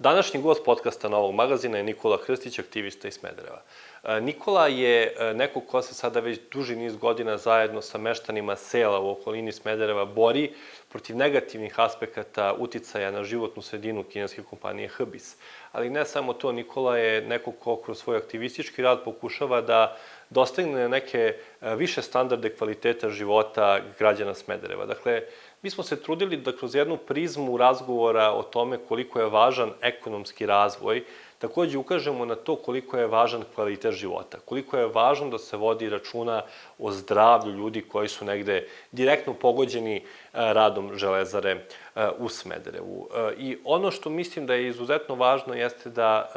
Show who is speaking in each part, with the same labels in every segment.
Speaker 1: Današnji gost podcasta Novog magazina je Nikola Krstić, aktivista iz Smedereva. Nikola je neko ko se sada već duži niz godina zajedno sa meštanima sela u okolini Smedereva bori protiv negativnih aspekata uticaja na životnu sredinu kineske kompanije HBIS. Ali ne samo to, Nikola je neko ko kroz svoj aktivistički rad pokušava da dostigne neke više standarde kvaliteta života građana Smedereva. Dakle, mi smo se trudili da kroz jednu prizmu razgovora o tome koliko je važan ekonomski razvoj, takođe ukažemo na to koliko je važan kvalitet života, koliko je važno da se vodi računa o zdravlju ljudi koji su negde direktno pogođeni radom železare u Smederevu. I ono što mislim da je izuzetno važno jeste da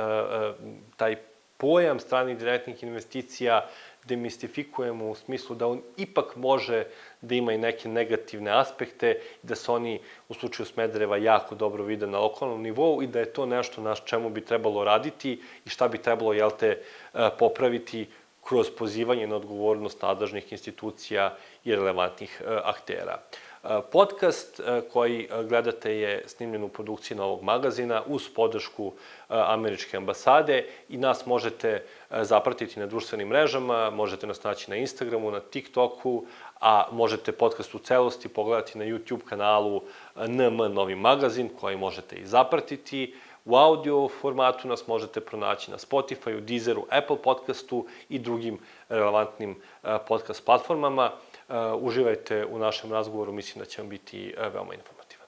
Speaker 1: taj pojam stranih direktnih investicija demistifikujemo u smislu da on ipak može da ima i neke negativne aspekte i da se oni u slučaju Smedereva jako dobro vide na lokalnom nivou i da je to nešto na čemu bi trebalo raditi i šta bi trebalo, popraviti kroz pozivanje na odgovornost nadležnih institucija i relevantnih aktera. Podcast koji gledate je snimljen u produkciji Novog magazina uz podršku Američke ambasade i nas možete zapratiti na društvenim mrežama, možete nas naći na Instagramu, na TikToku, a možete podcast u celosti pogledati na YouTube kanalu NM Novi magazin koji možete i zapratiti. U audio formatu nas možete pronaći na Spotifyu, Deezeru, Apple podcastu i drugim relevantnim podcast platformama. Uživajte u našem razgovoru, mislim da će vam biti veoma informativan.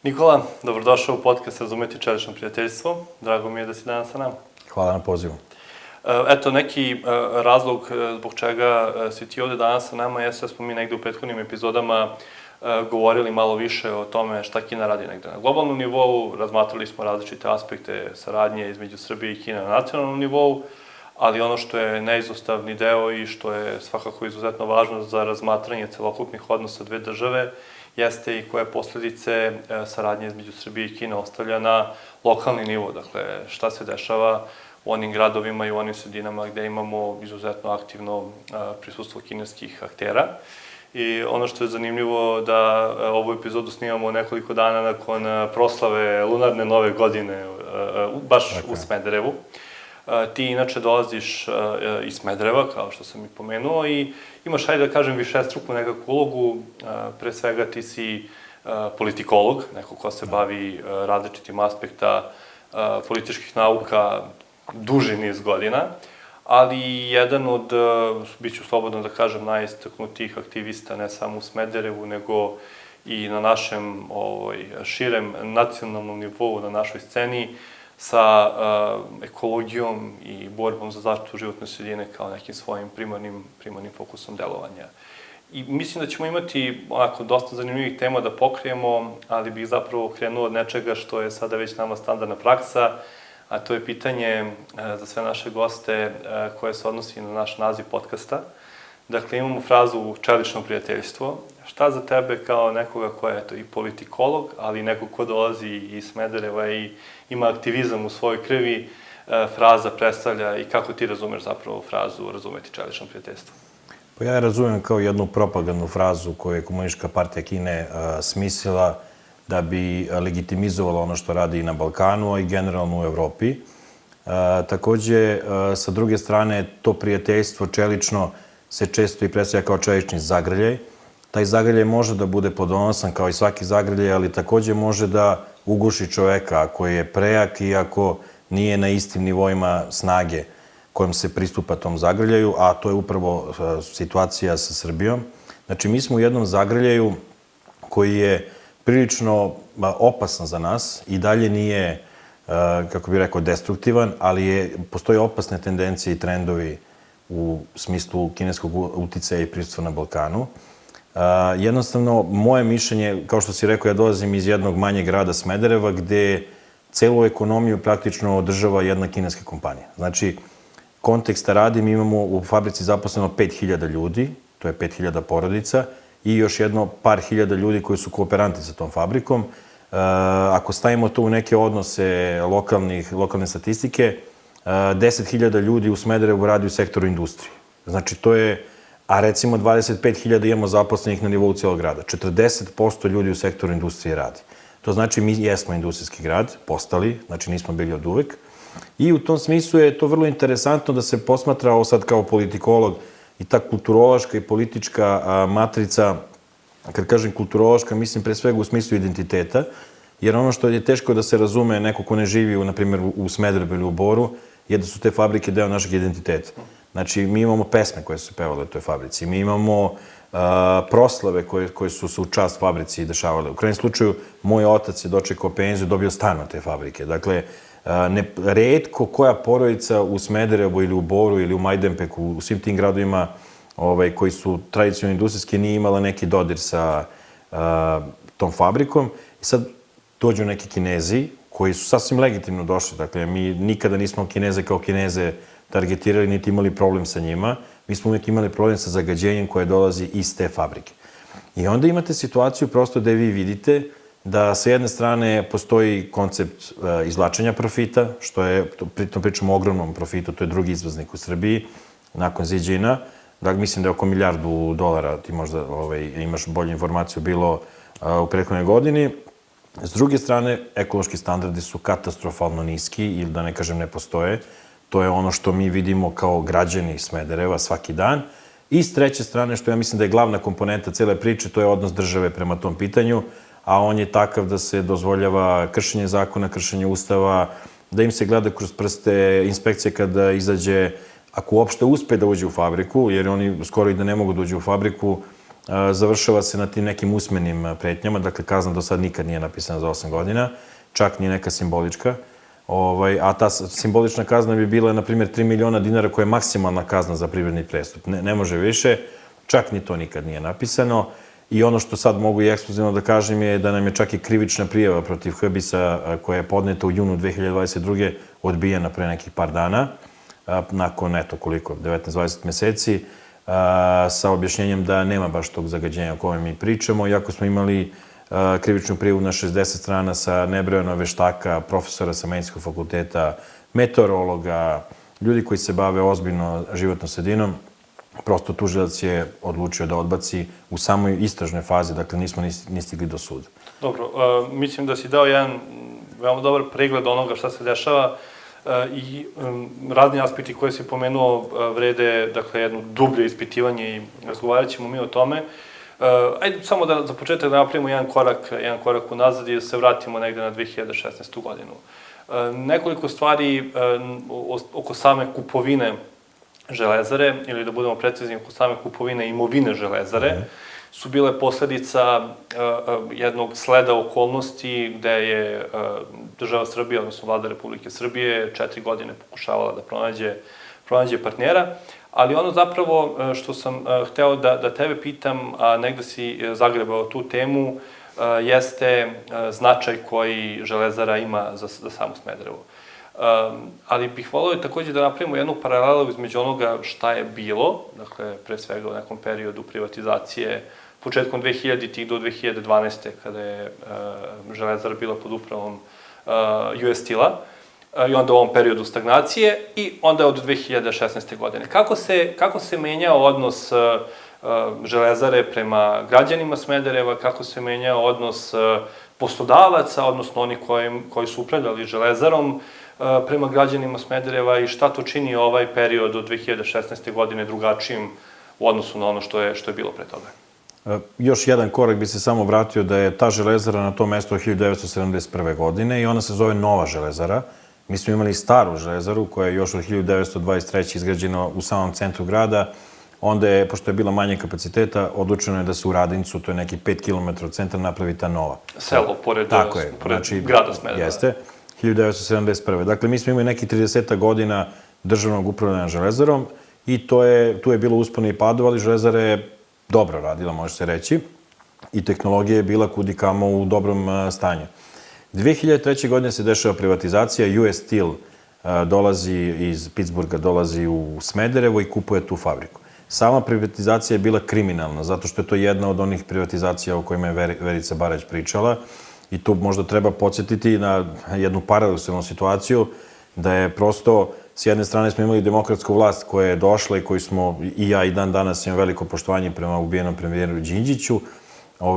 Speaker 1: Nikola, dobrodošao u podcast Razumeti čelično prijateljstvo. Drago mi je da si danas sa nama.
Speaker 2: Hvala na pozivu.
Speaker 1: Eto, neki razlog zbog čega si ti ovde danas sa nama jeste da smo mi negde u prethodnim epizodama govorili malo više o tome šta Kina radi negde na globalnom nivou, razmatrali smo različite aspekte saradnje između Srbije i Kine na nacionalnom nivou, ali ono što je neizostavni deo i što je svakako izuzetno važno za razmatranje celokupnih odnosa dve države, jeste i koje posledice saradnje između Srbije i Kine ostavlja na lokalni nivo. Dakle, šta se dešava u onim gradovima i u onim sredinama gde imamo izuzetno aktivno prisustvo kineskih aktera. I ono što je zanimljivo da ovu epizodu snimamo nekoliko dana nakon proslave lunarne nove godine, baš u Smederevu. Ti inače dolaziš iz Smedereva, kao što sam i pomenuo, i imaš, hajde da kažem, višestruku nekakvu ulogu. Pre svega ti si politikolog, neko ko se bavi različitim aspekta političkih nauka duži niz godina, ali jedan od, bit ću slobodno da kažem, najistaknutijih aktivista ne samo u Smederevu, nego i na našem širem nacionalnom nivou, na našoj sceni, sa ekologijom i borbom za zaštitu životne sredine kao nekim svojim primarnim fokusom delovanja. I mislim da ćemo imati onako dosta zanimljivih tema da pokrijemo, ali bih zapravo krenuo od nečega što je sada već nama standardna praksa, a to je pitanje za sve naše goste koje se odnosi na naš naziv podcasta. Dakle, imamo frazu čelično prijateljstvo. Šta za tebe kao nekoga ko je i politikolog, ali neko ko dolazi iz Smedereva i ima aktivizam u svojoj krvi, fraza predstavlja i kako ti razumeš zapravo frazu razumeti čelično prijateljstvo?
Speaker 2: Pa ja je razumem kao jednu propagandnu frazu koju je Komunistička partija Kine smislila da bi legitimizovala ono što radi i na Balkanu, a i generalno u Evropi. Takođe, sa druge strane, to prijateljstvo čelično se često i predstavlja kao čelični zagrljaj. Taj zagrljaj može da bude plodonosan kao i svaki zagrljaj, ali takođe može da uguši čoveka ako je prejak i ako nije na istim nivoima snage kojom se pristupa tom zagrljaju, a to je upravo situacija sa Srbijom. Znači, mi smo u jednom zagrljaju koji je prilično opasan za nas i dalje nije, kako bih rekao, destruktivan, ali postoje opasne tendencije i trendovi u smislu kineskog uticaja i prisustva na Balkanu. Jednostavno, moje mišljenje, kao što si rekao, ja dolazim iz jednog manjeg grada Smedereva, gde celu ekonomiju praktično održava jedna kineska kompanija. Znači, konteksta radi, mi imamo u fabrici zaposleno 5000 ljudi, to je 5000 porodica, i još jedno par hiljada ljudi koji su kooperanti sa tom fabrikom. Ako stavimo to u neke odnose lokalne statistike, 10.000 ljudi u Smederevu radi u sektoru industrije. Znači, to je, a recimo 25.000 imamo zaposlenih na nivou cijelog grada. 40% ljudi u sektoru industrije radi. To znači mi jesmo industrijski grad, postali, znači nismo bili od uvek. I u tom smislu je to vrlo interesantno da se posmatra, ovo sad kao politikolog, i ta kulturološka i politička matrica, kad kažem kulturološka, mislim pre svega u smislu identiteta, jer ono što je teško da se razume neko ko ne živi, na primjer, u Smederevu ili u Boru, je da su te fabrike deo našeg identiteta. Znači, mi imamo pesme koje su pevale u toj fabrici, mi imamo proslave koje su se u čast fabrici dešavale. U krajnjem slučaju, moj otac je dočekao penziju, dobio stan od te fabrike. Dakle, retko koja porodica u Smederevu ili u Boru ili u Majdanpeku, u svim tim gradovima koji su tradicionalno industrijski, nije imala neki dodir sa tom fabrikom. I sad dođu neki Kinezi koji su sasvim legitimno došli. Dakle, mi nikada nismo Kineze kao Kineze targetirali, niti imali problem sa njima. Mi smo uvijek imali problem sa zagađenjem koje dolazi iz te fabrike. I onda imate situaciju prosto da vi vidite da sa jedne strane postoji koncept izvlačenja profita, što je, pritom pričamo o ogromnom profitu, to je drugi izvoznik u Srbiji, nakon Ziđina. Dakle, mislim da je oko $1.000.000, ti možda imaš bolju informaciju, bilo u prethodnoj godini. S druge strane, ekološki standardi su katastrofalno niski, ili da ne kažem ne postoje. To je ono što mi vidimo kao građani Smedereva svaki dan. I s treće strane, što ja mislim da je glavna komponenta cele priče, to je odnos države prema tom pitanju, a on je takav da se dozvoljava kršenje zakona, kršenje ustava, da im se gleda kroz prste, inspekcija kada izađe, ako uopšte uspe da uđe u fabriku, jer oni skoro i da ne mogu da uđe u fabriku, završava se na tim nekim usmenim pretnjama, dakle kazna do sad nikad nije napisana za 8 godina, čak ni neka simbolička, a ta simbolična kazna bi bila, na primjer, 3 miliona dinara, koja je maksimalna kazna za privredni prestup. Ne može više, čak ni to nikad nije napisano. I ono što sad mogu i ekskluzivno da kažem je da nam je čak i krivična prijava protiv Hbis-a koja je podneta u junu 2022. odbijena pre nekih par dana, nakon, eto koliko, 19-20 meseci, sa objašnjenjem da nema baš tog zagađenja o kojem mi pričamo, iako smo imali krivičnu prijavu na 60 strana sa nebrojeno veštaka, profesora sa medicinskog fakulteta, meteorologa, ljudi koji se bave ozbiljno životnom sredinom. Prosto tužilac je odlučio da odbaci u samoj istražnoj fazi, dakle nismo ni stigli do suda.
Speaker 1: Dobro, mislim da si dao jedan veoma dobar pregled onoga šta se dešava i razni aspekti koje si pomenuo vrede, dakle, jedno dublje ispitivanje i razgovarat ćemo mi o tome. Ajde samo da za početak napravimo jedan korak unazad i da se vratimo negde na 2016. godinu. Nekoliko stvari oko same kupovine Železare, ili da budemo precizni, oko same kupovine imovine Železare, su bile posledica jednog sleda okolnosti gde je država Srbije, odnosno vlada Republike Srbije, 4 godine pokušavala da pronađe partnera, ali ono zapravo što sam hteo da tebe pitam, a negde si zagrebao tu temu, jeste značaj koji Železara ima za samu Smederevo. Ali bih volio takođe da napravimo jednu paralelu između onoga šta je bilo, dakle, pre svega u nekom periodu privatizacije, početkom 2000-ih do 2012. kada je Železara bila pod upravom US Steel-a, i onda u ovom periodu stagnacije, i onda od 2016. godine. Kako se menjao odnos Železare prema građanima Smedereva, kako se menjao odnos poslodavaca, odnosno oni koji su upravljali Železarom, prema građanima Smedereva, i šta to čini ovaj period od 2016. godine drugačijim u odnosu na ono što je bilo pre toga?
Speaker 2: Još jedan korak bi se samo vratio da je ta Železara na tom mestu od 1971. godine i ona se zove Nova Železara. Mi smo imali staru Železaru koja je još od 1923. izgrađena u samom centru grada. Onda je, pošto je bila manje kapaciteta, odlučeno je da se u Radincu, to je neki 5 km od centra, napravi ta nova.
Speaker 1: Selo, pored grada Smedereva.
Speaker 2: Jeste, 1971. Dakle, mi smo imali neki 30 godina državnog upravljanja Železarom i tu je bilo uspona i padova, ali Železara je dobro radila, može se reći, i tehnologija je bila kudikamo u dobrom stanju. 2003. godine se dešava privatizacija, US Steel dolazi iz Pittsburgha, dolazi u Smederevo i kupuje tu fabriku. Sama privatizacija je bila kriminalna, zato što je to jedna od onih privatizacija o kojima je Verica Barać pričala, i tu možda treba podsjetiti na jednu paradoksalnu situaciju, da je prosto S jedne strane smo imali demokratsku vlast koja je došla i koju smo, i ja i dan danas imam veliko poštovanje prema ubijenom premijeru Đinđiću.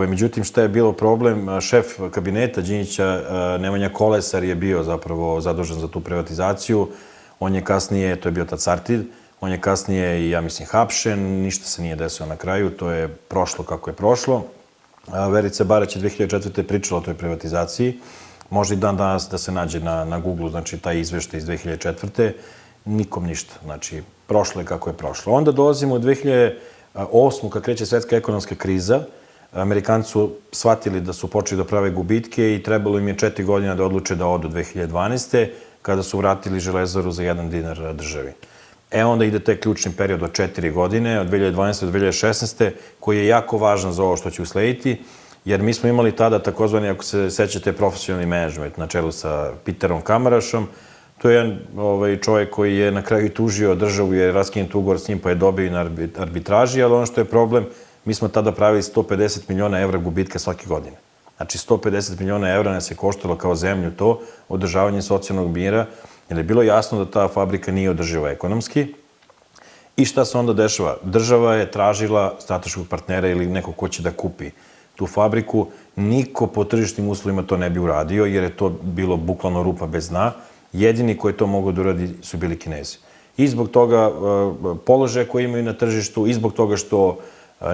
Speaker 2: Međutim, šta je bilo problem? Šef kabineta Đinđića, Nemanja Kolesar, je bio zapravo zadužen za tu privatizaciju. On je kasnije, to je bio tad Sartid, on je kasnije, ja mislim, hapšen, ništa se nije desilo na kraju, to je prošlo kako je prošlo. Verica Barać je 2004. pričala o toj privatizaciji. Može i dan danas da se nađe na Google-u, znači taj izveštaj iz 2004. Nikom ništa, znači prošlo je kako je prošlo. Onda dolazimo u 2008. kad kreće svetska ekonomska kriza. Amerikanci su shvatili da su počeli da prave gubitke i trebalo im je 4 godine da odluče da odu 2012. kada su vratili Železaru za 1 dinar državi. Onda ide taj ključni period od 4 godine, od 2012. do 2016. koji je jako važan za ovo što će uslediti, jer mi smo imali tada takozvani, ako se sećate, profesionalni menadžment na čelu sa Peterom Kamarašom. To je jedan čovjek koji je na kraju tužio državu jer je raskinut ugovor s njim pa je dobio i na arbitraži, ali ono što je problem, mi smo tada pravili 150 miliona evra gubitka svake godine. Znači 150 miliona evra nas je koštalo kao zemlju to, održavanje socijalnog mira, jer je bilo jasno da ta fabrika nije održiva ekonomski. I šta se onda dešava? Država je tražila strateškog partnera ili neko ko će da kupi tu fabriku. Niko po tržišnim uslovima to ne bi uradio, jer je to bilo bukvalno rupa bez dna. Jedini koji to mogu da uradi su bili Kinezi. I zbog toga položaja koje imaju na tržištu, i zbog toga što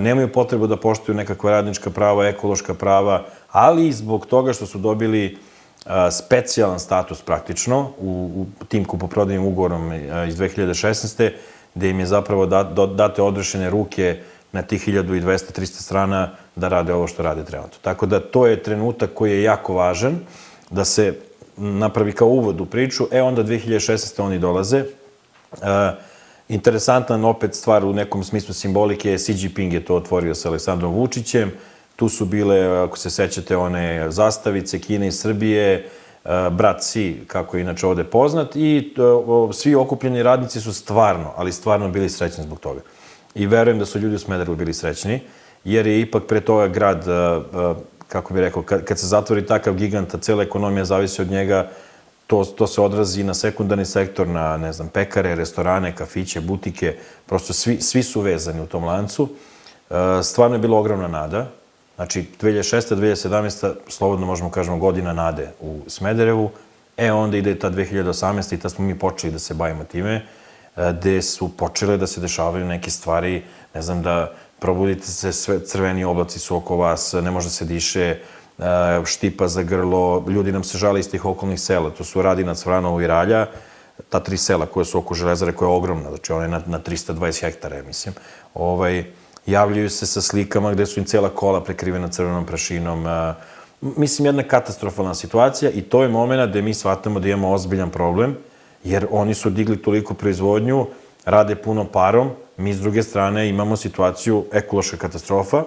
Speaker 2: nemaju potrebu da poštuju nekakva radnička prava, ekološka prava, ali i zbog toga što su dobili specijalan status praktično u tim kupoprodajnim ugovorom iz 2016. gde im je zapravo date odrešene ruke na tih 1200-300 strana da rade ovo što rade trenutno. Tako da to je trenutak koji je jako važan da se napravi kao uvod u priču. Onda 2016. oni dolaze. Interesantan opet stvar u nekom smislu simbolike je Xi Jinping je to otvorio sa Aleksandrom Vučićem. Tu su bile, ako se sećate, one zastavice Kine i Srbije, brat Xi, kako je inače ovde poznat, i svi okupljeni radnici su stvarno, ali stvarno bili srećni zbog toga. I verujem da su ljudi u Smederevu bili srećni, jer je ipak pre toga grad, kako bih rekao, kad se zatvori takav gigant, a cela ekonomija zavisi od njega, to se odrazi na sekundarni sektor, na, ne znam, pekare, restorane, kafiće, butike, prosto svi su vezani u tom lancu. Stvarno je bila ogromna nada. Znači, 2006. 2017. slobodno možemo kažemo godina nade u Smederevu. Onda ide ta 2018. i tad smo mi počeli da se bavimo time, gde su počele da se dešavaju neke stvari, ne znam, da probudite se, sve crveni oblaci su oko vas, ne može se diše, štipa za grlo, ljudi nam se žale iz tih okolnih sela, to su Radinac, Vranovo i Ralja, ta 3 sela koje su oko Železare, koja je ogromna, znači ona je na 320 hektara, mislim, javljaju se sa slikama gde su im cela kola prekrivena crvenom prašinom. Mislim, jedna katastrofalna situacija i to je moment gde mi shvatamo da imamo ozbiljan problem, jer oni su digli toliko proizvodnju, rade puno parom, mi s druge strane imamo situaciju ekološka katastrofa,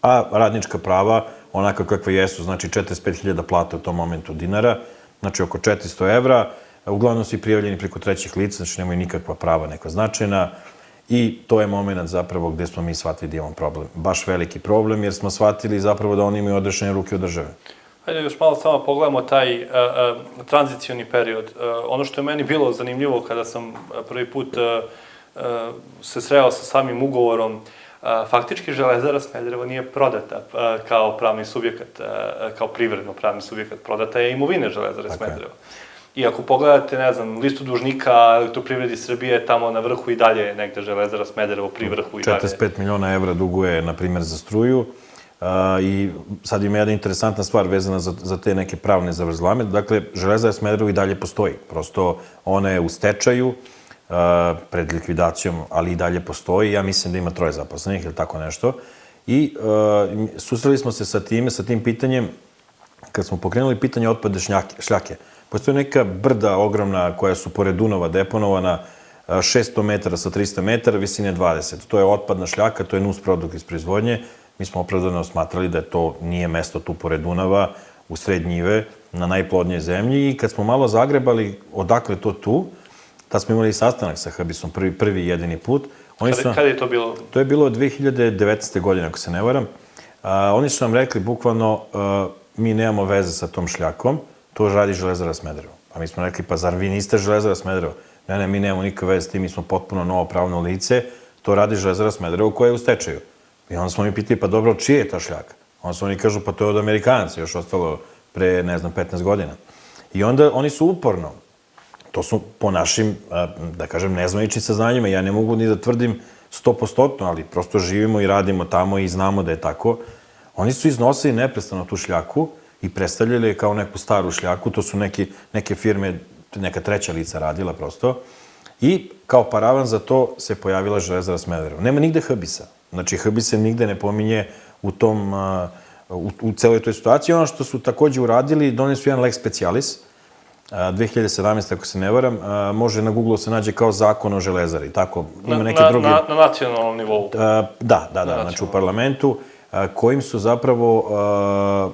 Speaker 2: a radnička prava onaka kakva jesu, znači 45.000 plata u tom momentu dinara, znači oko 400 evra, uglavnom su i prijavljeni preko trećih lica, znači nemaju nikakva prava neka značajna, i to je moment zapravo gde smo mi shvatili da imamo problem. Baš veliki problem, jer smo shvatili zapravo da oni imaju odrešene ruke od države.
Speaker 1: Hajde još malo samo pogledamo taj tranzicioni period. Ono što je meni bilo zanimljivo kada sam prvi put se sreo sa samim ugovorom, faktički Železara Smederevo nije prodata kao pravni subjekat, kao privredno pravni subjekat, prodata je imovina Železare Smederevo. I ako pogledate, ne znam, listu dužnika Elektroprivredi Srbije, tamo na vrhu i dalje je negde Železara Smederevo, pri vrhu i dalje.
Speaker 2: 45 miliona evra duguje, na primjer, za struju. I sad ima jedna interesantna stvar vezana za te neke pravne zavrzlame. Dakle, Železara Smederevo i dalje postoji. Prosto ona je u stečaju, pred likvidacijom, ali i dalje postoji. Ja mislim da ima 3 zaposlenih ili tako nešto. I susreli smo se sa tim pitanjem, kad smo pokrenuli pitanje otpadne šljake. Postoje neka brda ogromna koja su pored Dunava deponovana, 600 metara sa 300 metara, visine 20. To je otpadna šljaka, to je nus produkt iz proizvodnje. Mi smo opravdano smatrali da to nije mesto tu pored Dunava, u sred njive, na najplodnijoj zemlji, i kad smo malo zagrebali odakle to tu, tad smo imali sastanak sa Habisom, prvi i jedini put.
Speaker 1: Kada je to bilo?
Speaker 2: To je bilo 2019. godine, ako se ne varam. Oni su nam rekli, bukvalno, mi nemamo veze sa tom šljakom, to radi Železara Smederevo. A mi smo rekli, pa zar vi niste Železara Smederevo? Ne, mi nemamo nikakve veze s tim, mi smo potpuno novo pravno lice, to radi Železara Smederevo koja je u stečaju. I onda smo mi pitali, pa dobro, čije je ta šljaka? Onda su oni kažu, pa to je od Amerikanaca, još ostalo pre, 15 godina. I onda oni su uporno, to su po našim, da kažem, nezvaničnim saznanjima, ja ne mogu ni da tvrdim 100%, ali prosto živimo i radimo tamo i znamo da je tako. Oni su iznosili neprestano tu šljaku i predstavljali je kao neku staru šljaku, to su neke firme, neka treća lica radila prosto. I kao paravan za to se pojavila Železara Smederevo. Nema nigde Hbis-a. Znači, Hbis se nigde ne pominje u celoj toj situaciji. Ono što su takođe uradili, doneli su jedan lex specialis, 2017, ako se ne varam, može na Google se nađe kao zakon o železari. Tako, ima neki drugi...
Speaker 1: Na nacionalnom nivou.
Speaker 2: Da, znači u parlamentu, kojim su zapravo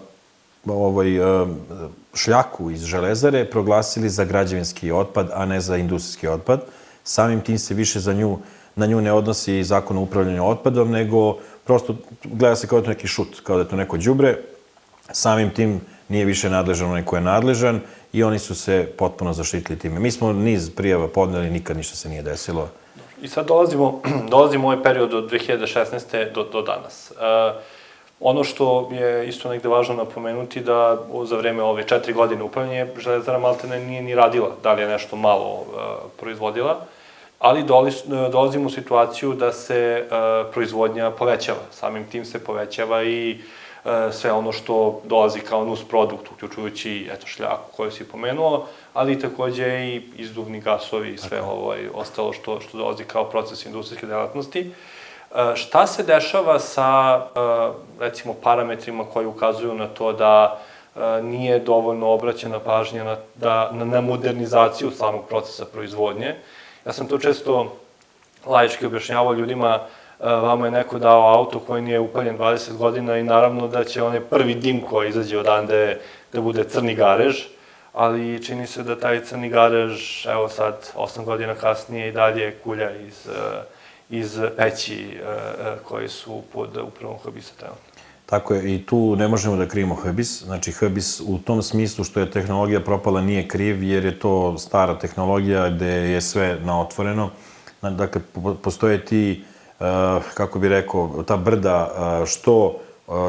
Speaker 2: šljaku iz železare proglasili za građevinski otpad, a ne za industrijski otpad. Samim tim se više na nju ne odnosi zakon o upravljanju otpadom, nego prosto gleda se kao da je to neki šut, kao da je to neko đubre. Samim tim nije više nadležan onaj ko je nadležan i oni su se potpuno zaštitili time. Mi smo niz prijava podneli, nikad ništa se nije desilo.
Speaker 1: I sad dolazimo u ovaj period od 2016. do danas. Ono što je isto negde važno napomenuti da za vreme ove 4 godine upravljanja Železara maltene nije ni radila, da li je nešto malo proizvodila, ali dolazimo u situaciju da se proizvodnja povećava. Samim tim se povećava i sve ono što dolazi kao nus produkt, uključujući šljaku koju si pomenuo, ali takođe i izduvni gasovi i sve ostalo što dolazi kao proces industrijske delatnosti. Šta se dešava sa, recimo, parametrima koji ukazuju na to da nije dovoljno obraćena pažnja na modernizaciju samog procesa proizvodnje? Ja sam to često laički objašnjavao ljudima, vama je neko dao auto koji nije upaljen 20 godina i naravno da će onaj prvi dim koji izađe odande da bude crni garež, ali čini se da taj crni garež, evo sad, 8 godina kasnije i dalje kulja iz peći koji su pod upravom Hbis-a trenutno.
Speaker 2: Tako je, i tu ne možemo da krivimo Hbis. Znači, Hbis u tom smislu što je tehnologija propala nije kriv, jer je to stara tehnologija gde je sve na otvoreno. Dakle, postoje ti, kako bi rekao, ta brda što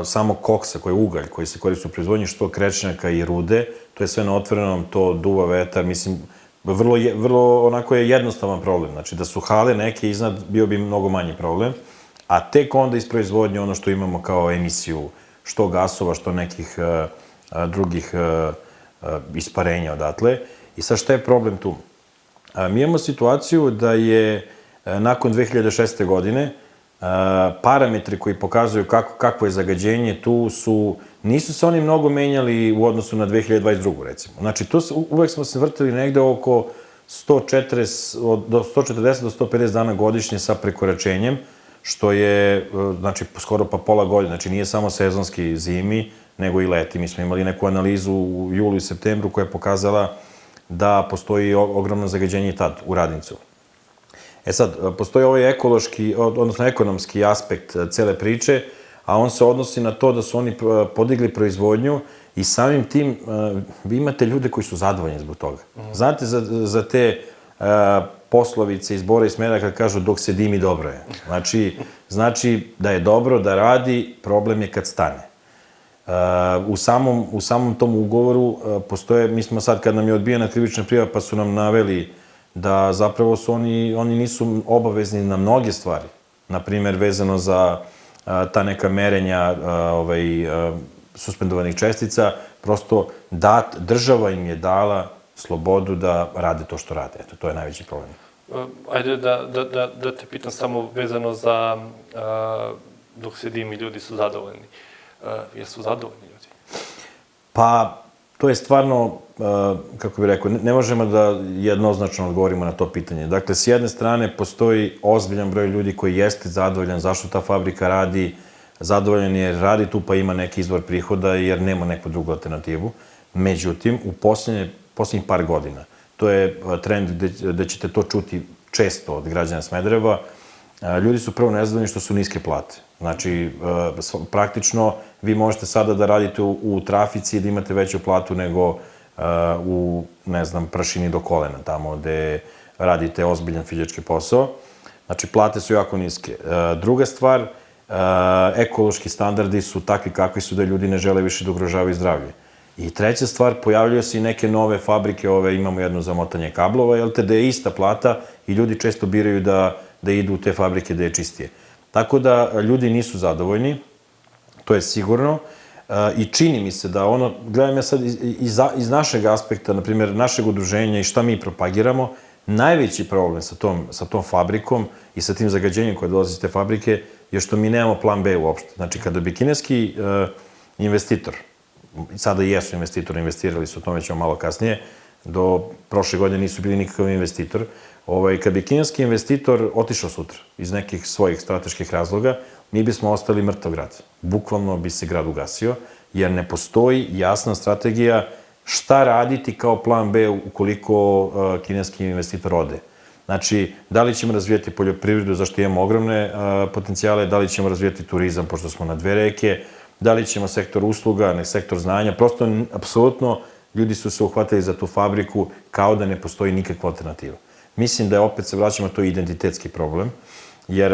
Speaker 2: samo koksa, koji je ugalj, koji se koristi u proizvodnji, što krečnjaka i rude, to je sve na otvorenom, to duva vetar, mislim, vrlo onako je jednostavan problem. Znači, da su hale neke iznad, bio bi mnogo manji problem, a tek onda iz proizvodnje ono što imamo kao emisiju, što gasova, što nekih drugih isparenja odatle. I sad šta je problem tu? Mi imamo situaciju da je nakon 2006. godine parametri koji pokazuju kakvo je zagađenje tu nisu se oni mnogo menjali u odnosu na 2022. recimo. Znači, uvek smo se vrtili negde oko 140 do 150 dana godišnje sa prekoračenjem, što je, znači, skoro pa pola godine. Znači, nije samo sezonski zimi, nego i leti. Mi smo imali neku analizu u julu i septembru koja je pokazala da postoji ogromno zagađenje i tad u Radnicu. E sad, postoji ovaj ekološki, odnosno ekonomski aspekt cele priče, a on se odnosi na to da su oni podigli proizvodnju i samim tim vi imate ljude koji su zadovoljni zbog toga. Znate za te poslovice iz Bora i Smedereva kad kažu dok se dimi dobro je. Znači da je dobro, da radi, problem je kad stane. U samom tom ugovoru postoje, mi smo sad kad nam je odbijena krivična prijava pa su nam naveli da zapravo oni nisu obavezni na mnoge stvari. Naprimer, vezano za ta neka merenja suspendovanih čestica, prosto država im je dala slobodu da rade to što rade. Eto, to je najveći problem.
Speaker 1: Ajde da te pitam samo vezano za dok se dimi, ljudi su zadovoljni. Jesu zadovoljni ljudi?
Speaker 2: Pa, to je stvarno, kako bih rekao, ne možemo da jednoznačno odgovorimo na to pitanje. Dakle, s jedne strane postoji ozbiljan broj ljudi koji jeste zadovoljan zašto ta fabrika radi, zadovoljan jer radi tu pa ima neki izvor prihoda jer nema neku drugu alternativu. Međutim, u poslednjih par godina, to je trend gde ćete to čuti često od građana Smedereva, ljudi su prvo nezadovoljni što su niske plate. Znači, praktično, vi možete sada da radite u trafici i da imate veću platu nego u, ne znam, prašini do kolena, tamo gde radite ozbiljan fizički posao. Znači, plate su jako niske. Druga stvar, ekološki standardi su takvi kakvi su da ljudi ne žele više da ugrožavaju zdravlje. I treća stvar, pojavljaju se i neke nove fabrike, imamo jedno za motanje kablova, jel te, da je ista plata i ljudi često biraju da idu u te fabrike da je čistije. Tako da ljudi nisu zadovoljni, to je sigurno, i čini mi se da gledam ja sad iz našeg aspekta, na primjer, našeg udruženja i šta mi propagiramo, najveći problem sa tom fabrikom i sa tim zagađenjem koje dolazi iz te fabrike je što mi nemamo plan B uopšte. Znači, kada bi kineski investitor, sada i jesu investitori, investirali su, o tome ćemo malo kasnije, do prošle godine nisu bili nikakav investitor, kad bi kineski investitor otišao sutra iz nekih svojih strateških razloga, mi bismo ostali mrtav grad. Bukvalno bi se grad ugasio, jer ne postoji jasna strategija šta raditi kao plan B ukoliko kineski investitor ode. Znači, da li ćemo razvijati poljoprivredu, zašto imamo ogromne potencijale, da li ćemo razvijati turizam, pošto smo na 2 reke, da li ćemo sektor usluga, ne sektor znanja, prosto, apsolutno, ljudi su se uhvatili za tu fabriku kao da ne postoji nikakva alternativa. Mislim da je, opet se vraćamo, to identitetski problem, jer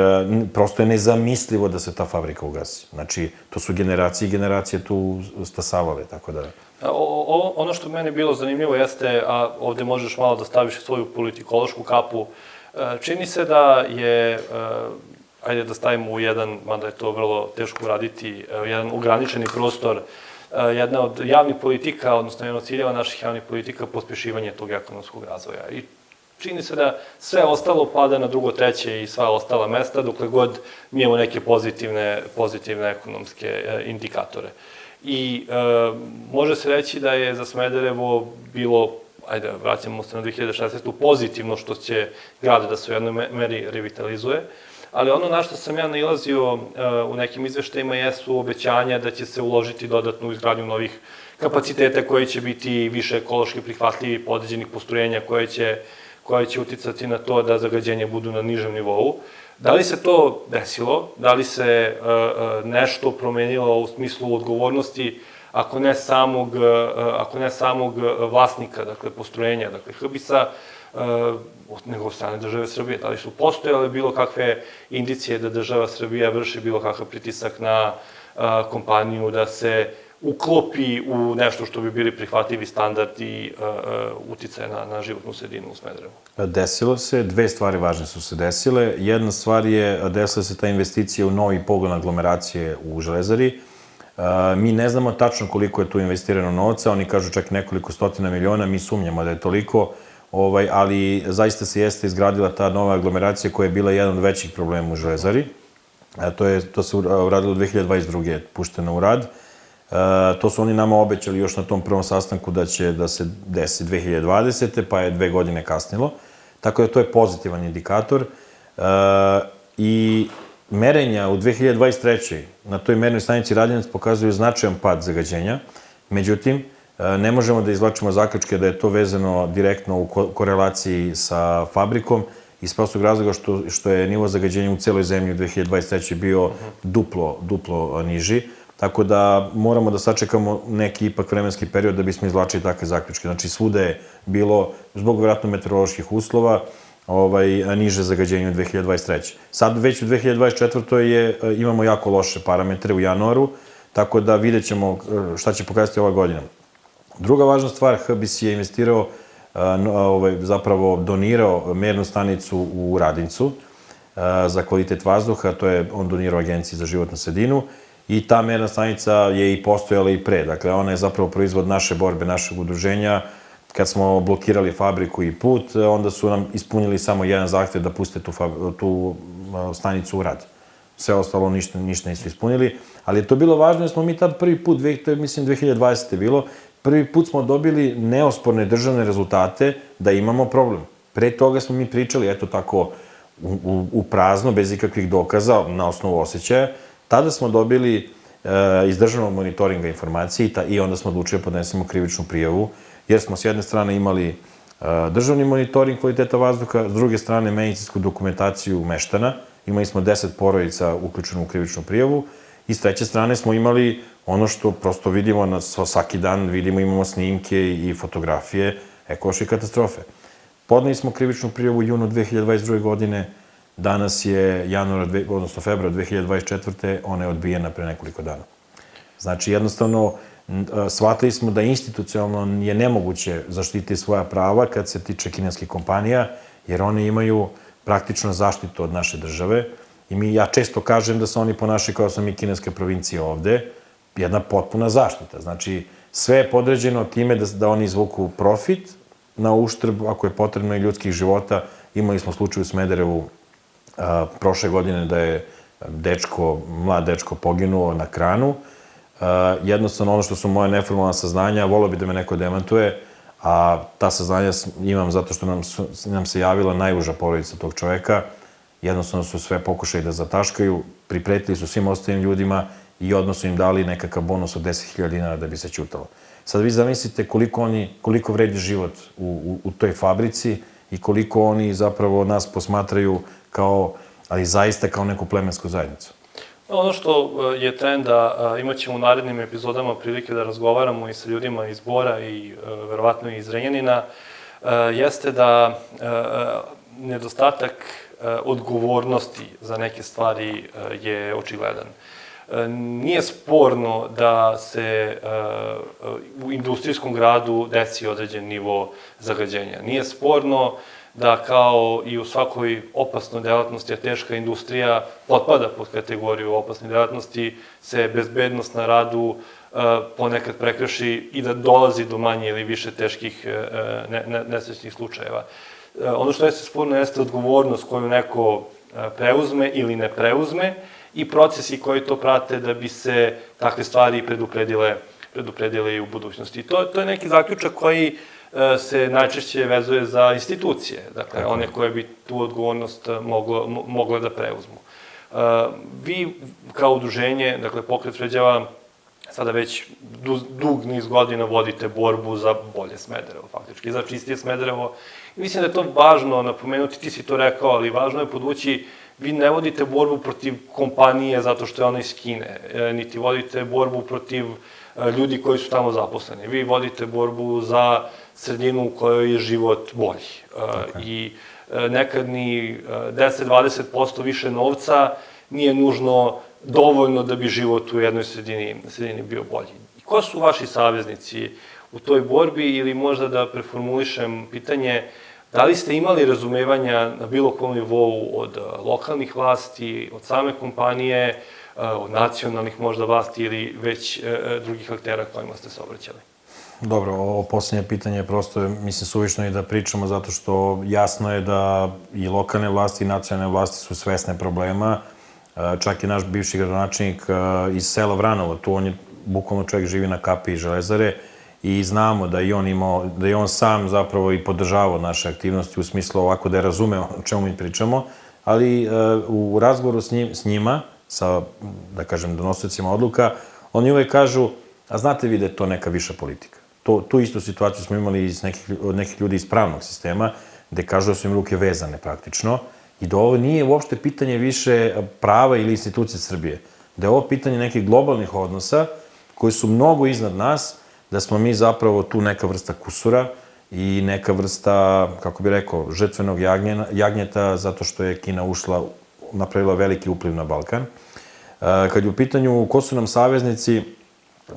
Speaker 2: prosto je nezamislivo da se ta fabrika ugasi. Znači, to su generacije i generacije tu stasavale, tako da...
Speaker 1: Ono što meni bilo zanimljivo jeste, a ovde možeš malo da staviš svoju politikološku kapu, čini se da je, ajde da stavimo u jedan, mada je to vrlo teško uraditi, jedan ograničeni prostor, jedna od javnih politika, odnosno jedna od ciljeva naših javnih politika, pospešivanje tog ekonomskog razvoja. I čini se da sve ostalo pada na drugo, treće i sva ostala mesta, dokle god mi imamo neke pozitivne ekonomske indikatore. I može se reći da je za Smederevo bilo, ajde, vraćamo se na 2016. pozitivno što će grad da se u jednoj meri revitalizuje, ali ono na što sam ja nailazio u nekim izveštajima jesu obećanja da će se uložiti dodatno u izgradnju novih kapaciteta koji će biti više ekološki prihvatljivi, podređenih postrojenja koje će uticati na to da zagađenje budu na nižem nivou. Da li se to desilo? Da li se nešto promenilo u smislu odgovornosti, ako ne samog vlasnika, dakle, postrojenja, dakle, Hrbisa, nego od strane države Srbije? Da li su postojale bilo kakve indicije da država Srbija vrši bilo kakav pritisak na kompaniju da se uklopi u nešto što bi bili prihvatljivi standardi uticaja na životnu sredinu u Smederevu?
Speaker 2: Desilo se, 2 stvari važne su se desile. Jedna stvar je, desila se ta investicija u novi pogon aglomeracije u Železari. Mi ne znamo tačno koliko je tu investirano novca, oni kažu čak nekoliko stotina miliona, mi sumnjamo da je toliko, ali zaista se jeste izgradila ta nova aglomeracija koja je bila jedan od većih problema u Železari. To se uradilo 2022. pušteno u rad. To su oni nama obećali još na tom prvom sastanku da će da se desi 2020. pa je 2 godine kasnilo. Tako da to je pozitivan indikator. I merenja u 2023. na toj mernoj stanici Radinac pokazuju značajan pad zagađenja. Međutim, ne možemo da izvlačimo zaključke da je to vezano direktno u korelaciji sa fabrikom iz prostog razloga što je nivo zagađenja u celoj zemlji u 2023. bio duplo niži. Tako da moramo da sačekamo neki ipak vremenski period da bismo izvlačili takve zaključke. Znači, svuda je bilo, zbog vjerojatno meteoroloških uslova, niže zagađenje u 2023. Sad već u 2024. imamo jako loše parametre u januaru, tako da vidjet ćemo šta će pokazati ova godina. Druga važna stvar, HBIS je investirao, zapravo donirao mernu stanicu u Radincu za kvalitet vazduha, to je on donirao Agenciji za životnu sredinu, i ta merna stanica je i postojala i pre. Dakle, ona je zapravo proizvod naše borbe, našeg udruženja. Kad smo blokirali fabriku i put, onda su nam ispunili samo jedan zahtev da puste tu stanicu u rad. Sve ostalo ništa nisu ispunili. Ali je to bilo važno jer smo mi tad prvi put, to je mislim 2020. bilo, prvi put smo dobili neosporne državne rezultate da imamo problem. Pre toga smo mi pričali, eto tako, u prazno, bez ikakvih dokaza, na osnovu osjećaja. Tada smo dobili iz državnog monitoringa informacije i onda smo odlučili da podnesemo krivičnu prijavu, jer smo s jedne strane imali državni monitoring kvaliteta vazduha, s druge strane medicinsku dokumentaciju meštana, imali smo 10 porodica uključeno u krivičnu prijavu i s treće strane smo imali ono što prosto vidimo svaki dan, imamo snimke i fotografije ekološke katastrofe. Podneli smo krivičnu prijavu u junu 2022. godine, danas je februar 2024. Ona je odbijena pre nekoliko dana. Znači, jednostavno, shvatili smo da institucionalno je nemoguće zaštiti svoja prava kad se tiče kineskih kompanija, jer one imaju praktično zaštitu od naše države. I ja često kažem da se oni ponašaju kao smo mi kineske provincije ovde, jedna potpuna zaštita. Znači, sve je podređeno time da oni izvuku profit na uštrb, ako je potrebno, i ljudskih života. Imali smo slučaj u Smederevu prošle godine da je mlad dečko poginuo na kranu. Jednostavno, ono što su moje neformalna saznanja, volio bi da me neko demantuje, a ta saznanja imam zato što nam se javila najuža porodica tog čoveka. Jednostavno su sve pokušali da zataškaju, pripretili su svim ostalim ljudima i odmah su im dali nekakav bonus od 10.000 dinara da bi se ćutalo. Sad vi zamislite koliko vredi život u toj fabrici i koliko oni zapravo nas posmatraju kao, ali zaista kao neku plemensku zajednicu.
Speaker 1: Ono što je trend da imat ćemo u narednim epizodama prilike da razgovaramo i sa ljudima iz Bora i verovatno i iz Renjanina, jeste da nedostatak odgovornosti za neke stvari je očigledan. Nije sporno da se u industrijskom gradu desi određen nivo zagađenja. Nije sporno da kao i u svakoj opasnoj delatnosti, a teška industrija potpada pod kategoriju opasne delatnosti, se bezbednost na radu ponekad prekrši i da dolazi do manje ili više teških nesrećnih slučajeva. Ono što jeste sporno jeste odgovornost koju neko preuzme ili ne preuzme i procesi koji to prate da bi se takve stvari predupredile i u budućnosti. To je neki zaključak koji se najčešće vezuje za institucije, dakle, one koje bi tu odgovornost mogle da preuzmu. Vi kao udruženje, dakle, Pokret Sređava, sada već dug niz godina vodite borbu za bolje Smederevo, faktički, za čistije Smederevo. Mislim da je to važno napomenuti, ti si to rekao, ali važno je podvući, vi ne vodite borbu protiv kompanije zato što je ona iz Kine, niti vodite borbu protiv ljudi koji su tamo zaposleni. Vi vodite borbu za sredinu u kojoj je život bolji. I nekad ni 10-20% više novca nije nužno dovoljno da bi život u jednoj sredini bio bolji. I ko su vaši saveznici u toj borbi, ili možda da preformulišem pitanje, da li ste imali razumevanja na bilo kom nivou od lokalnih vlasti, od same kompanije, od nacionalnih možda vlasti ili već drugih aktera kojima ste se obraćali?
Speaker 2: Dobro, ovo posljednje pitanje je prosto, mislim, suvišno i da pričamo, zato što jasno je da i lokalne vlasti i nacionalne vlasti su svesne problema. Čak i naš bivši gradonačelnik iz sela Vranovo, tu on je, bukvalno čovjek živi na kapiji Železare, i znamo da je on sam zapravo i podržavao naše aktivnosti u smislu ovako da je razumeo o čemu mi pričamo, ali u razgovoru s njima, sa, da kažem, donosiocima odluka, oni uvek kažu, a znate vi da je to neka viša politika. Tu istu situaciju smo imali od nekih ljudi iz pravnog sistema, gde kažu da su im ruke vezane praktično, i da ovo nije uopšte pitanje više prava ili institucije Srbije, da je ovo pitanje nekih globalnih odnosa koji su mnogo iznad nas, da smo mi zapravo tu neka vrsta kusura i neka vrsta, kako bih rekao, žrtvenog jagnjeta, zato što je Kina napravila veliki upliv na Balkan. Kad je u pitanju ko su nam saveznici,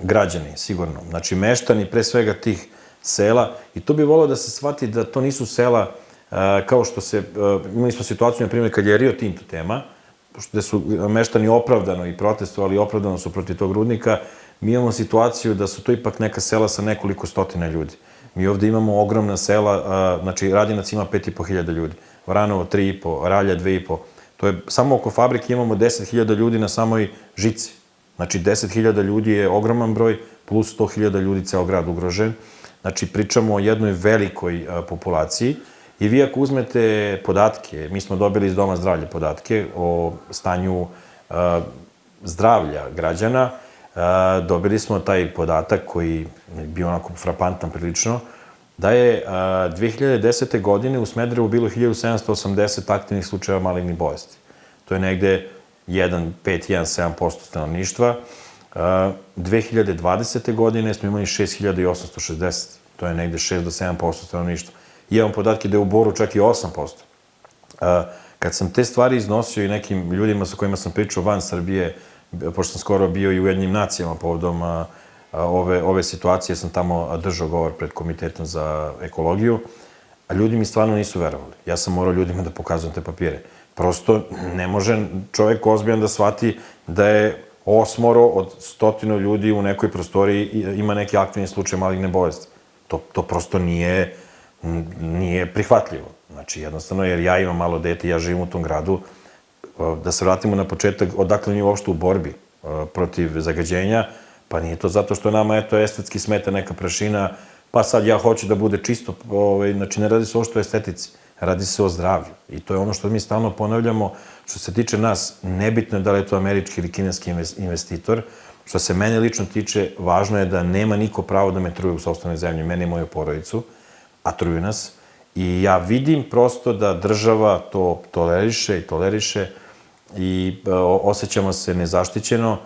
Speaker 2: građani, sigurno. Znači, meštani, pre svega tih sela, i to bi volio da se shvati da to nisu sela kao što imali smo situaciju, na primjer, kad je Rio Tinto tema, gde su meštani opravdano i protestovali, opravdano su protiv tog rudnika, mi imamo situaciju da su to ipak neka sela sa nekoliko stotina ljudi. Mi ovde imamo ogromna sela, znači Radinac ima 5.500 ljudi, Vranovo 3.500, Ralja 2.500. To je, samo oko fabrike imamo 10.000 ljudi na samoj žici. Znači 10.000 ljudi je ogroman broj, plus 100.000 ljudi ceo grad ugrožen. Znači pričamo o jednoj velikoj populaciji i vi ako uzmete podatke, mi smo dobili iz Doma zdravlja podatke o stanju zdravlja građana, dobili smo taj podatak koji je bio onako frapantan prilično, da je 2010. godine u Smederevu bilo 1780 aktivnih slučajeva malignih bolesti. To je negde 1,5-1,7% stanovništva. 2020. godine smo imali 6860, to je negde 6-7% stanovništva. imam podatke da je u Boru čak i 8%. Kad sam te stvari iznosio i nekim ljudima sa kojima sam pričao van Srbije, pošto sam skoro bio i u Ujedinjenim nacijama povodom ove situacije, sam tamo držao govor pred Komitetom za ekologiju, a ljudi mi stvarno nisu verovali. Ja sam morao ljudima da pokazujem te papire. Prosto ne može čovek ozbiljan da shvati da je 8 od 100 ljudi u nekoj prostoriji ima neki aktivni slučaj maligne bolesti. To prosto nije prihvatljivo. Znači, jednostavno, jer ja imam malo dete i ja živim u tom gradu, da se vratimo na početak, odakle mi uopšte u borbi protiv zagađenja, pa nije to zato što nama, eto, estetski smeta neka prašina, pa sad ja hoću da bude čisto, znači, ne radi se uopšte o estetici, radi se o zdravlju. I to je ono što mi stalno ponavljamo, što se tiče nas, nebitno je da li je to američki ili kineski investitor, što se mene lično tiče, važno je da nema niko pravo da me truje u sopstvenoj zemlji, mene i moju porodicu, a truju nas. I ja vidim prosto da država to toleriše i osjećamo se nezaštićeno.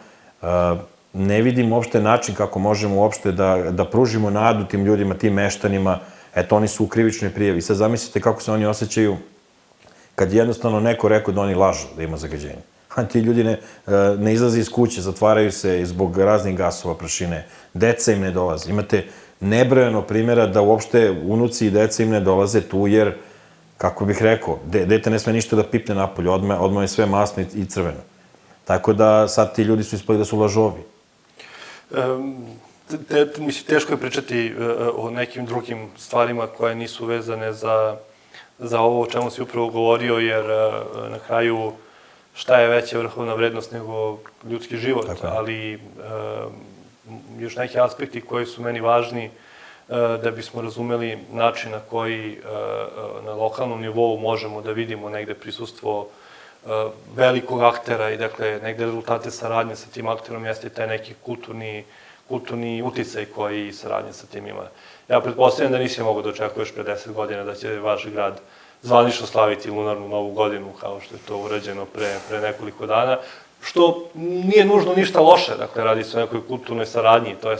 Speaker 2: Ne vidim uopšte način kako možemo uopšte da pružimo nadu tim ljudima, tim meštanima. Eto, oni su u krivičnoj prijavi. Sad zamislite kako se oni osjećaju kad jednostavno neko rekao da oni lažu da ima zagađenje. A ti ljudi ne izlaze iz kuće, zatvaraju se zbog raznih gasova, prašine. Deca im ne dolaze. Imate nebrojeno primjera da uopšte unuci i deca im ne dolaze tu, jer, kako bih rekao, dete ne sme ništa da pipne napolje, odmah je sve masno i crveno. Tako da sad ti ljudi su ispali da su lažovi.
Speaker 1: Mislim, teško je pričati o nekim drugim stvarima koje nisu vezane za ovo o čemu si upravo govorio, jer na kraju šta je veća vrhovna vrednost nego ljudski život, ali još neki aspekti koji su meni važni da bismo razumeli način na koji na lokalnom nivou možemo da vidimo negde prisustvo velikog aktera i dakle negde rezultate saradnje sa tim akterom jeste taj neki kulturni uticaj koji saradnje sa tim ima. Ja pretpostavljam da nisi mogao da očekuješ pre 10 godina da će vaš grad zvanično slaviti lunarnu novu godinu kao što je to urađeno pre nekoliko dana, što nije nužno ništa loše, dakle radi se o nekoj kulturnoj saradnji, to je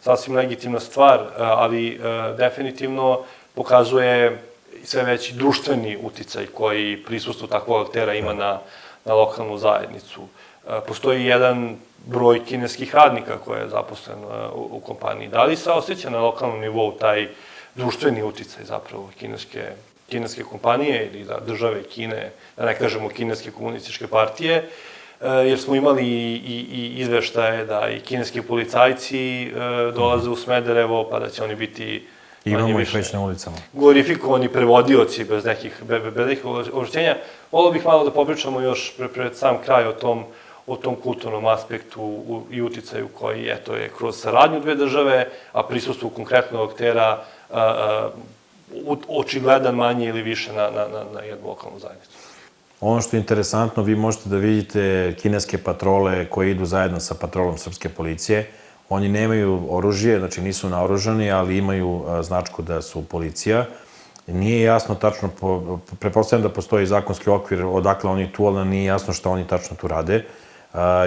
Speaker 1: sasvim legitimna stvar, ali definitivno pokazuje sve veći društveni uticaj koji prisustvo takvog aktera ima na lokalnu zajednicu. Postoji jedan broj kineskih radnika koji je zaposlen u kompaniji. Da li se osjeća na lokalnom nivou taj društveni uticaj zapravo kineske kompanije ili države Kine, da ne kažemo kineske komunističke partije, jer smo imali i izveštaje da i kineski policajci dolaze u Smederevo, pa da će oni biti
Speaker 2: imamo ih već na ulicama.
Speaker 1: Glorifikovani prevodioci bez nekih ovlašćenja. Volio bih malo da popričamo još pred sam kraj o tom kulturnom aspektu i uticaju koji, eto, je kroz saradnju dve države, a prisustvo konkretnog aktera očigledan manje ili više na jednu lokalnu zajednicu.
Speaker 2: Ono što je interesantno, vi možete da vidite kineske patrole koje idu zajedno sa patrolom srpske policije. Oni nemaju oružje, znači nisu naoružani, ali imaju značku da su policija. Nije jasno tačno, pretpostavljam da postoji zakonski okvir odakle oni tu, ali nije jasno šta oni tačno tu rade.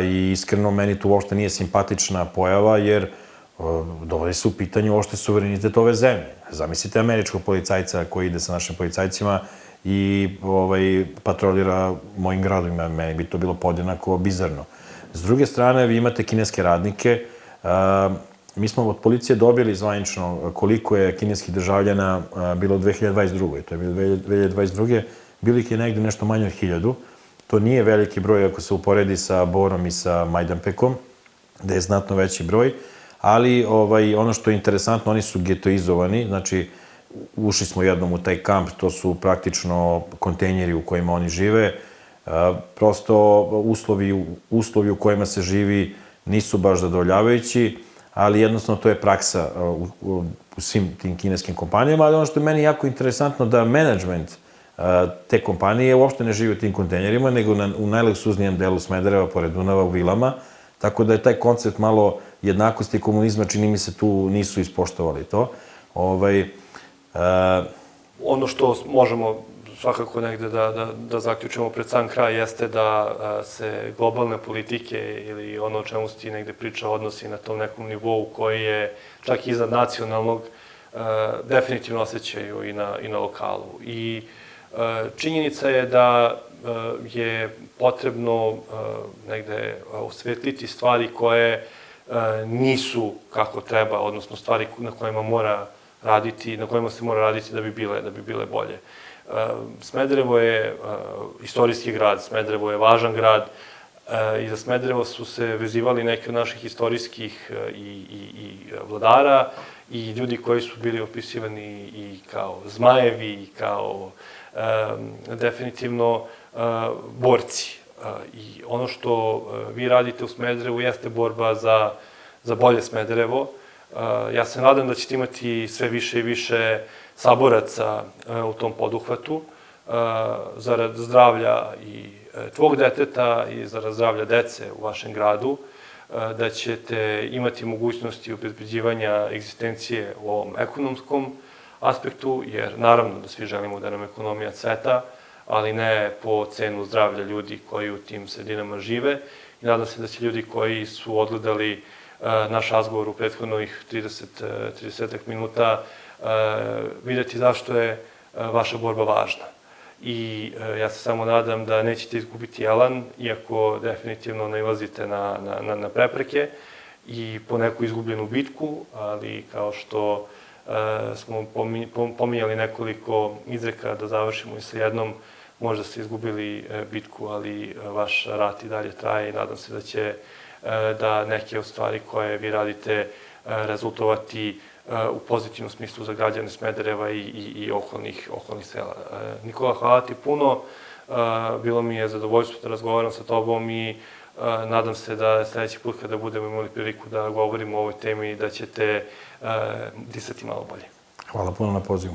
Speaker 2: I iskreno, meni tu uopšte nije simpatična pojava, jer dovodi se u pitanje uopšte suverenitet ove zemlje. Zamislite američkog policajca koji ide sa našim policajcima i patrolira mojim gradovima. Meni bi to bilo podjednako bizarno. S druge strane, vi imate kineske radnike. Mi smo od policije dobili zvanično koliko je kineskih državljana bilo u 2022. To je bilo 2022. Bilo ih je negde nešto manje od 1000. To nije veliki broj ako se uporedi sa Borom i sa Majdanpekom, da je znatno veći broj, ali ono što je interesantno, oni su getoizovani, znači ušli smo jednom u taj kamp, to su praktično kontejneri u kojima oni žive, prosto uslovi u kojima se živi nisu baš zadovoljavajući, ali jednostavno to je praksa u svim tim kineskim kompanijama, ali ono što je meni jako interesantno da menadžment te kompanije uopšte ne žive u tim kontejnerima, nego u najluksuznijem delu Smedereva, pored Dunava, u vilama, tako da je taj koncept malo jednakosti komunizma, čini mi se tu nisu ispoštovali to.
Speaker 1: Ono što možemo svakako negde da zaključimo pred sam kraj jeste da se globalne politike ili ono o čemu si ti negde pričao odnosi na tom nekom nivou koji je čak iznad nacionalnog, definitivno osjećaju i na lokalu. I činjenica je da je potrebno negde osvetliti stvari koje nisu kako treba, odnosno stvari na kojima se mora raditi da bi bile bolje. Smederevo je istorijski grad, Smederevo je važan grad i za Smederevo su se vezivali neki od naših istorijskih i vladara i ljudi koji su bili opisivani i kao zmajevi i kao definitivno borci. I ono što vi radite u Smederevu jeste borba za bolje Smederevo. Ja se nadam da ćete imati sve više i više saboraca u tom poduhvatu, zarad zdravlja i tvog deteta i zarad zdravlja dece u vašem gradu, da ćete imati mogućnosti obezbeđivanja egzistencije u ovom ekonomskom aspektu, jer naravno da svi želimo da nam ekonomija cveta, ali ne po cenu zdravlja ljudi koji u tim sredinama žive. I nadam se da će ljudi koji su odgledali naš razgovor u prethodnih 30 minuta videti zašto je vaša borba važna. I ja se samo nadam da nećete izgubiti elan, iako definitivno nailazite na prepreke i po neku izgubljenu bitku, ali kao što smo pominjali nekoliko izreka da završimo i sa jednom, možda ste izgubili bitku, ali vaš rat i dalje traje i nadam se da će da neke od stvari koje vi radite rezultovati u pozitivnom smislu za građane Smedereva i okolnih sela. Nikola, hvala ti puno. Bilo mi je zadovoljstvo da razgovaram sa tobom i nadam se da sledeći put kada budemo imali priliku da govorimo o ovoj temi da ćete disati malo bolje.
Speaker 2: Hvala puno na pozivu.